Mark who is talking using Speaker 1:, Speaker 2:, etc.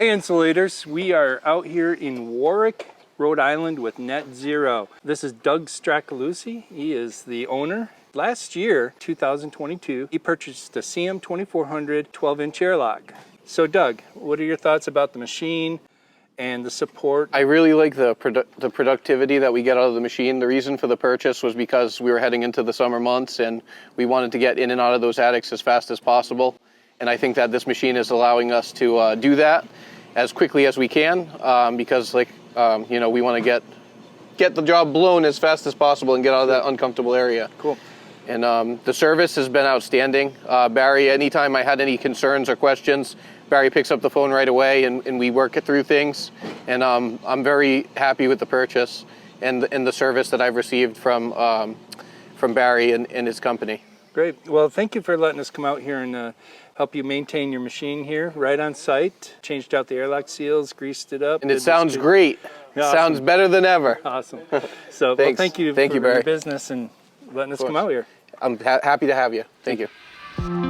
Speaker 1: Hey Insulators, we are out here in Warwick, Rhode Island with Net Zero. This is Doug Stracaluzi. He is the owner. Last year, 2022, he purchased a CM2400 12-inch airlock. So Doug, what are your thoughts about the machine and the support?
Speaker 2: I really like the productivity that we get out of the machine. The reason for the purchase was because we were heading into the summer months and we wanted to get in and out of those attics as fast as possible. And I think that this machine is allowing us to do that as quickly as we can, because we want to get the job blown as fast as possible and get out of that uncomfortable area.
Speaker 1: Cool.
Speaker 2: And the service has been outstanding. Barry, anytime I had any concerns or questions, Barry picks up the phone right away and we work it through things. And I'm very happy with the purchase and the service that I've received from Barry and his company.
Speaker 1: Great. Well, thank you for letting us come out here and help you maintain your machine here right on site. Changed out the airlock seals, greased it up.
Speaker 2: And it sounds great.
Speaker 1: Yeah, awesome.
Speaker 2: Sounds better than ever.
Speaker 1: Awesome. So
Speaker 2: Thanks.
Speaker 1: Well, thank you for
Speaker 2: Barry.
Speaker 1: your business and letting us come out here.
Speaker 2: I'm happy to have you. Thank you.